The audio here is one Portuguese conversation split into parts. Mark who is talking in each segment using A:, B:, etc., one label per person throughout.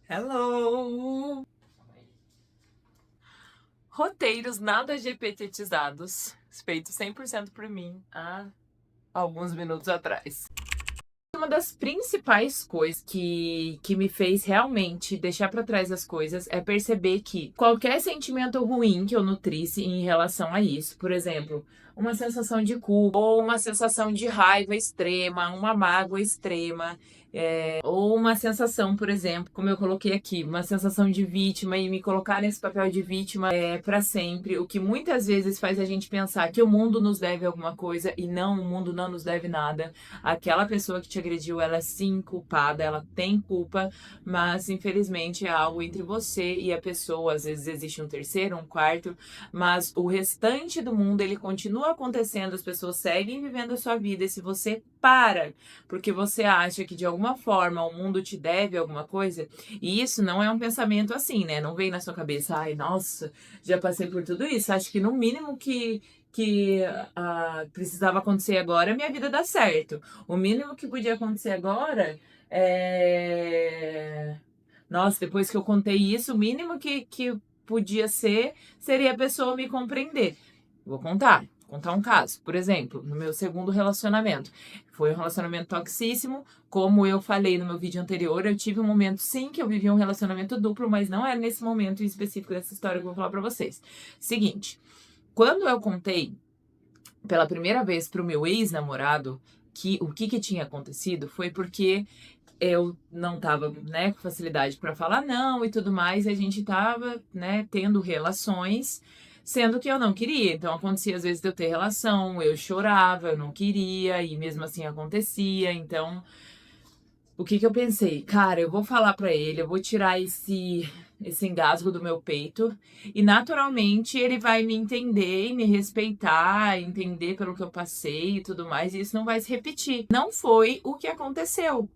A: Hello! Roteiros nada GPTizados, feitos 100% por mim há alguns minutos atrás. Uma das principais coisas que me fez realmente deixar pra trás as coisas é perceber que qualquer sentimento ruim que eu nutrisse em relação a isso, por exemplo, uma sensação de culpa, ou uma sensação de raiva extrema, uma mágoa extrema, ou uma sensação, por exemplo, como eu coloquei aqui, uma sensação de vítima e me colocar nesse papel de vítima para sempre, o que muitas vezes faz a gente pensar que o mundo nos deve alguma coisa e não, o mundo não nos deve nada. Aquela pessoa que te agrediu, ela é sim culpada, ela tem culpa, mas infelizmente é algo entre você e a pessoa. Às vezes existe um terceiro, um quarto, mas o restante do mundo ele continua acontecendo, as pessoas seguem vivendo a sua vida e se você para porque você acha que de alguma forma o mundo te deve alguma coisa, e isso não é um pensamento assim, né? Não vem na sua cabeça, ai, nossa, já passei por tudo isso. Acho que no mínimo que precisava acontecer agora, minha vida dá certo. O mínimo que podia acontecer agora é. Nossa, depois que eu contei isso, o mínimo que podia ser seria a pessoa me compreender. Vou contar um caso. Por exemplo, no meu segundo relacionamento. Foi um relacionamento toxíssimo. Como eu falei no meu vídeo anterior, eu tive um momento sim que eu vivi um relacionamento duplo, mas não era nesse momento em específico dessa história que eu vou falar pra vocês. Seguinte, quando eu contei pela primeira vez pro meu ex-namorado que o que tinha acontecido foi porque eu não tava, né, com facilidade para falar não e tudo mais, e a gente tava, né, tendo relações, sendo que eu não queria. Então acontecia às vezes de eu ter relação, eu chorava, eu não queria, e mesmo assim acontecia. Então, o que eu pensei? Cara, eu vou falar para ele, eu vou tirar esse engasgo do meu peito e naturalmente ele vai me entender e me respeitar, entender pelo que eu passei e tudo mais, e isso não vai se repetir. Não foi o que aconteceu.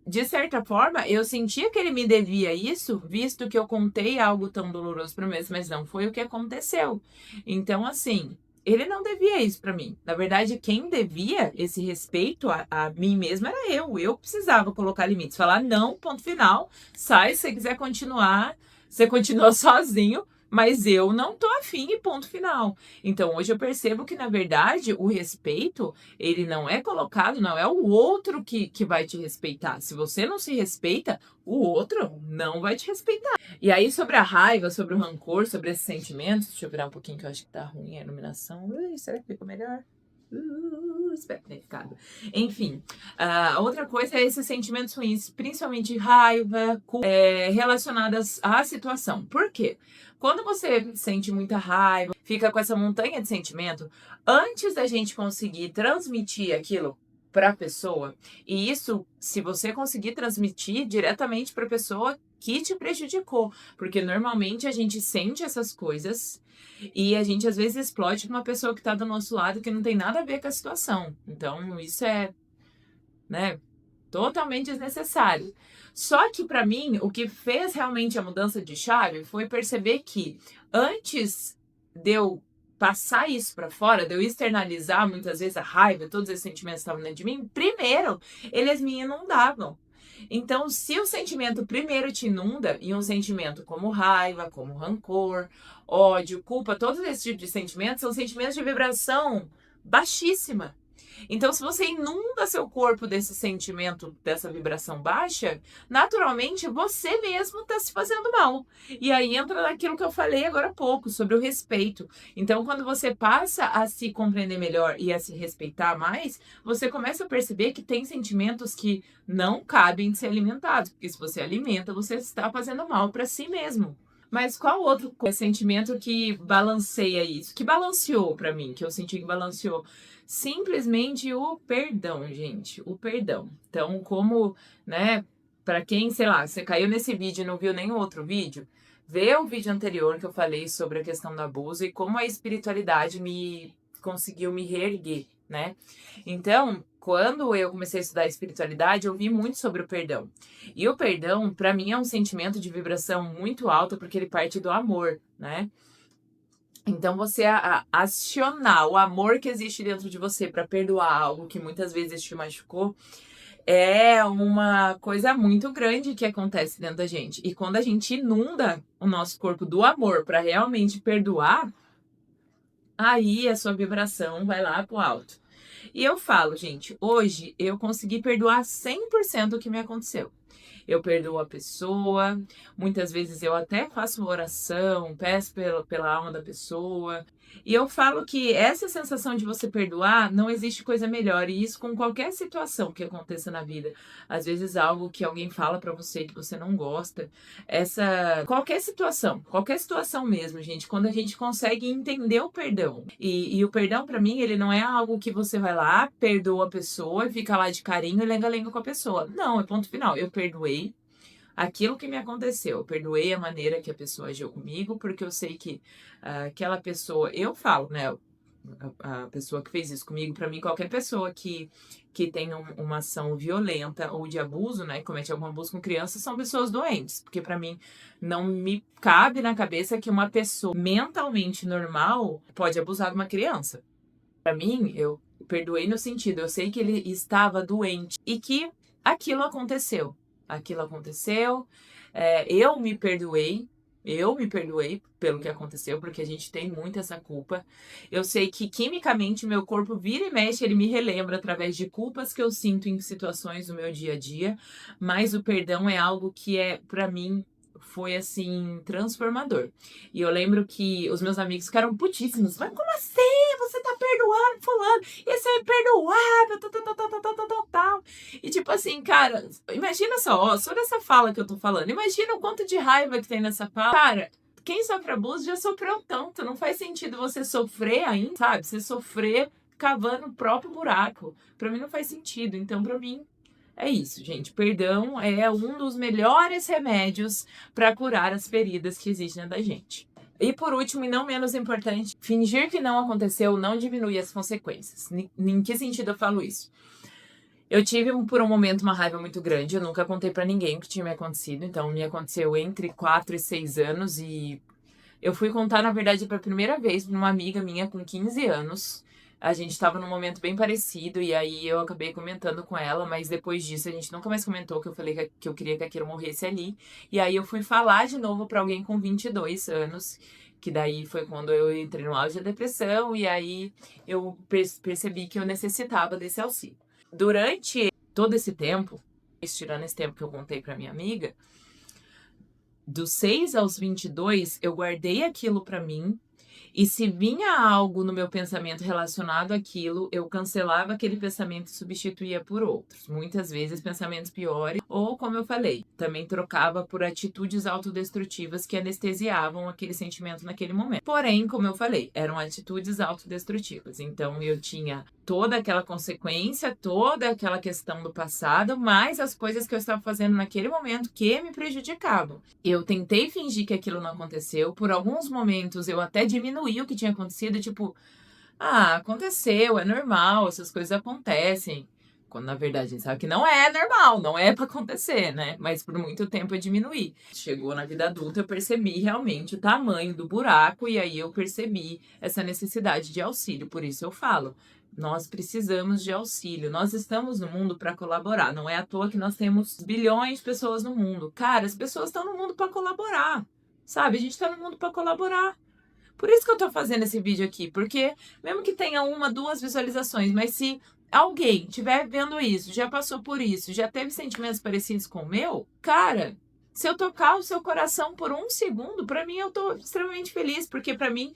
A: De certa forma, eu sentia que ele me devia isso, visto que eu contei algo tão doloroso para mim, mas não foi o que aconteceu. Então, assim, ele não devia isso para mim. Na verdade, quem devia esse respeito a mim mesma era eu. Eu precisava colocar limites, falar não, ponto final, sai, se você quiser continuar, você continua sozinho, mas eu não tô afim e ponto final. Então, hoje eu percebo que, na verdade, o respeito ele não é colocado, não é o outro que vai te respeitar. Se você não se respeita, o outro não vai te respeitar. E aí, sobre a raiva, sobre o rancor, sobre esses sentimentos, deixa eu virar um pouquinho que eu acho que tá ruim a iluminação. Ui, será que ficou melhor? Espero que tenha ficado. Enfim, outra coisa é esses sentimentos ruins, principalmente raiva, relacionadas à situação. Por quê? Quando você sente muita raiva, fica com essa montanha de sentimento, antes da gente conseguir transmitir aquilo para a pessoa, e isso, se você conseguir transmitir diretamente para a pessoa que te prejudicou, porque normalmente a gente sente essas coisas e a gente às vezes explode com uma pessoa que está do nosso lado que não tem nada a ver com a situação. Então, isso é, né, totalmente desnecessário. Só que para mim, o que fez realmente a mudança de chave foi perceber que antes de eu passar isso para fora, de eu externalizar muitas vezes a raiva, todos esses sentimentos que estavam dentro de mim, primeiro eles me inundavam. Então, se o sentimento primeiro te inunda, e um sentimento como raiva, como rancor, ódio, culpa, todos esses tipos de sentimentos são sentimentos de vibração baixíssima. Então, se você inunda seu corpo desse sentimento, dessa vibração baixa, naturalmente você mesmo está se fazendo mal. E aí entra naquilo que eu falei agora há pouco, sobre o respeito. Então, quando você passa a se compreender melhor e a se respeitar mais, você começa a perceber que tem sentimentos que não cabem de ser alimentados. Porque se você alimenta, você está fazendo mal para si mesmo. Mas qual outro sentimento que balanceia isso? Que balanceou para mim, que eu senti que balanceou? Simplesmente o perdão, gente, o perdão. Então, como, né, para quem, sei lá, você caiu nesse vídeo e não viu nenhum outro vídeo, vê o vídeo anterior que eu falei sobre a questão do abuso e como a espiritualidade me conseguiu me reerguer, né? Então, quando eu comecei a estudar espiritualidade, eu vi muito sobre o perdão. E o perdão, para mim, é um sentimento de vibração muito alta porque ele parte do amor, né? Então, você acionar o amor que existe dentro de você para perdoar algo que muitas vezes te machucou É uma coisa muito grande que acontece dentro da gente. E quando a gente inunda o nosso corpo do amor para realmente perdoar, aí a sua vibração vai lá pro alto. E eu falo, gente, hoje eu consegui perdoar 100% o que me aconteceu. Eu perdoo a pessoa, muitas vezes eu até faço uma oração, peço pela alma da pessoa. E eu falo que essa sensação de você perdoar, não existe coisa melhor. E isso com qualquer situação que aconteça na vida. Às vezes algo que alguém fala pra você que você não gosta. Qualquer situação mesmo, gente. Quando a gente consegue entender o perdão. E o perdão, pra mim, ele não é algo que você vai lá, perdoa a pessoa e fica lá de carinho e lenga-lenga com a pessoa. Não, é ponto final. Eu perdoei aquilo que me aconteceu. Eu perdoei a maneira que a pessoa agiu comigo, porque eu sei que aquela pessoa, eu falo, né? A pessoa que fez isso comigo, pra mim, qualquer pessoa que tem uma ação violenta ou de abuso, né, comete algum abuso com crianças, são pessoas doentes, porque pra mim não me cabe na cabeça que uma pessoa mentalmente normal pode abusar de uma criança. Pra mim, eu perdoei no sentido, eu sei que ele estava doente e que aquilo aconteceu. Aquilo aconteceu, eu me perdoei pelo que aconteceu, porque a gente tem muito essa culpa. Eu sei que quimicamente meu corpo vira e mexe, ele me relembra através de culpas que eu sinto em situações do meu dia a dia, mas o perdão é algo que pra mim, foi assim, transformador. E eu lembro que os meus amigos ficaram putíssimos. Mas como assim? Você tá perdoando fulano? Isso é imperdoável, tal, tal, tal, tal, tal, tal, tal, tal. E tipo assim, cara, imagina só nessa fala que eu tô falando. Imagina o quanto de raiva que tem nessa fala. Cara, quem sofre abuso já sofreu tanto. Não faz sentido você sofrer ainda, sabe? Você sofrer cavando o próprio buraco. Pra mim não faz sentido. Então, pra mim, é isso, gente. Perdão é um dos melhores remédios para curar as feridas que existem dentro da gente. E por último, e não menos importante, fingir que não aconteceu não diminui as consequências. Em que sentido eu falo isso? Eu tive por um momento uma raiva muito grande, eu nunca contei pra ninguém o que tinha me acontecido, então me aconteceu entre 4 e 6 anos e eu fui contar, na verdade, pela primeira vez pra uma amiga minha com 15 anos. A gente estava num momento bem parecido e aí eu acabei comentando com ela, mas depois disso a gente nunca mais comentou, que eu falei que eu queria que aquilo morresse ali. E aí eu fui falar de novo pra alguém com 22 anos, que daí foi quando eu entrei no auge da depressão e aí eu percebi que eu necessitava desse auxílio. Durante todo esse tempo, tirando esse tempo que eu contei pra minha amiga, dos 6 aos 22, eu guardei aquilo pra mim. E se vinha algo no meu pensamento relacionado àquilo, eu cancelava aquele pensamento e substituía por outros. Muitas vezes pensamentos piores, ou como eu falei, também trocava por atitudes autodestrutivas que anestesiavam aquele sentimento naquele momento. Porém, como eu falei, eram atitudes autodestrutivas. Então eu tinha toda aquela consequência, toda aquela questão do passado, mais as coisas que eu estava fazendo naquele momento que me prejudicavam. Eu tentei fingir que aquilo não aconteceu. Por alguns momentos eu até diminuí o que tinha acontecido, tipo, aconteceu, é normal, essas coisas acontecem. Quando na verdade a gente sabe que não é normal, não é pra acontecer, né? Mas por muito tempo eu diminuí. Chegou na vida adulta, eu percebi realmente o tamanho do buraco e aí eu percebi essa necessidade de auxílio. Por isso eu falo, nós precisamos de auxílio. Nós estamos no mundo para colaborar. Não é à toa que nós temos bilhões de pessoas no mundo. Cara, as pessoas estão no mundo para colaborar. Sabe? A gente está no mundo para colaborar. Por isso que eu tô fazendo esse vídeo aqui, porque mesmo que tenha 1, 2 visualizações, mas se alguém estiver vendo isso, já passou por isso, já teve sentimentos parecidos com o meu, cara, se eu tocar o seu coração por 1 segundo, pra mim eu tô extremamente feliz, porque pra mim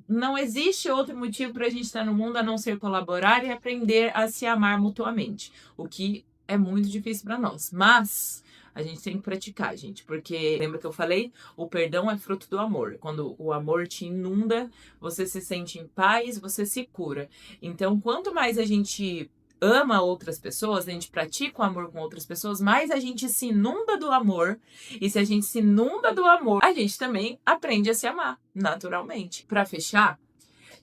A: não existe outro motivo pra gente estar no mundo a não ser colaborar e aprender a se amar mutuamente, o que é muito difícil pra nós, mas a gente tem que praticar, gente, porque lembra que eu falei? O perdão é fruto do amor. Quando o amor te inunda, você se sente em paz, você se cura. Então, quanto mais a gente ama outras pessoas, a gente pratica o amor com outras pessoas, mais a gente se inunda do amor. E se a gente se inunda do amor, a gente também aprende a se amar, naturalmente. Para fechar,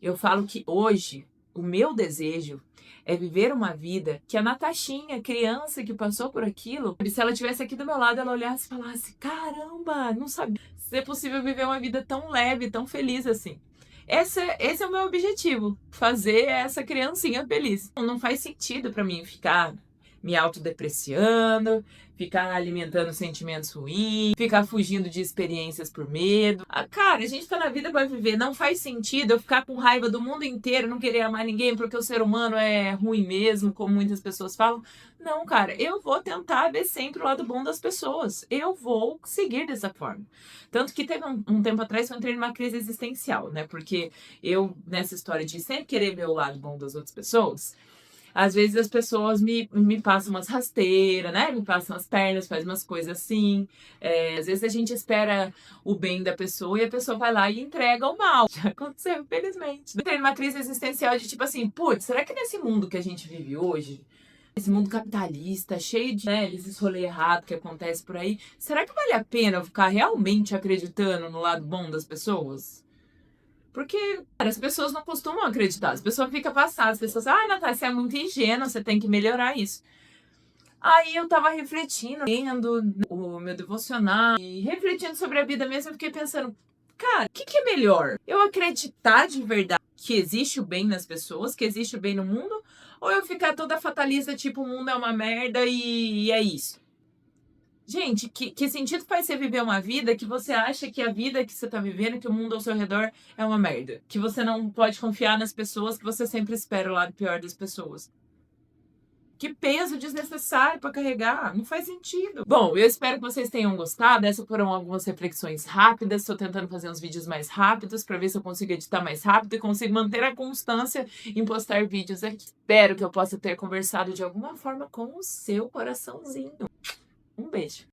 A: eu falo que hoje o meu desejo é viver uma vida que a Natashinha, criança que passou por aquilo, se ela estivesse aqui do meu lado, ela olhasse e falasse: caramba, não sabia se é possível viver uma vida tão leve, tão feliz assim. Esse é o meu objetivo, fazer essa criancinha feliz. Não faz sentido pra mim ficar me autodepreciando, ficar alimentando sentimentos ruins, ficar fugindo de experiências por medo. Cara, a gente tá na vida pra viver. Não faz sentido eu ficar com raiva do mundo inteiro, não querer amar ninguém porque o ser humano é ruim mesmo, como muitas pessoas falam. Não, cara, eu vou tentar ver sempre o lado bom das pessoas. Eu vou seguir dessa forma. Tanto que teve um tempo atrás que eu entrei numa crise existencial, né? Porque eu, nessa história de sempre querer ver o lado bom das outras pessoas, às vezes as pessoas me passam umas rasteiras, né? Me passam as pernas, faz umas coisas assim. Às vezes a gente espera o bem da pessoa e a pessoa vai lá e entrega o mal. Já aconteceu, infelizmente. Eu entrei numa crise existencial de tipo assim, putz, será que nesse mundo que a gente vive hoje, esse mundo capitalista, cheio de, né, esses rolês errados que acontece por aí, será que vale a pena eu ficar realmente acreditando no lado bom das pessoas? Porque, cara, as pessoas não costumam acreditar. As pessoas ficam passadas. As pessoas, Natália, você é muito ingênua, você tem que melhorar isso. Aí eu tava refletindo, lendo o meu devocional e refletindo sobre a vida mesmo. Eu fiquei pensando, cara, o que é melhor? Eu acreditar de verdade que existe o bem nas pessoas, que existe o bem no mundo? Ou eu ficar toda fatalista, tipo, o mundo é uma merda e é isso? Gente, que sentido faz você viver uma vida que você acha que a vida que você tá vivendo, que o mundo ao seu redor é uma merda? Que você não pode confiar nas pessoas, que você sempre espera o lado pior das pessoas? Que peso desnecessário para carregar, não faz sentido. Bom, eu espero que vocês tenham gostado. Essas foram algumas reflexões rápidas. Estou tentando fazer uns vídeos mais rápidos para ver se eu consigo editar mais rápido e consigo manter a constância em postar vídeos aqui. Espero que eu possa ter conversado de alguma forma com o seu coraçãozinho. Um beijo.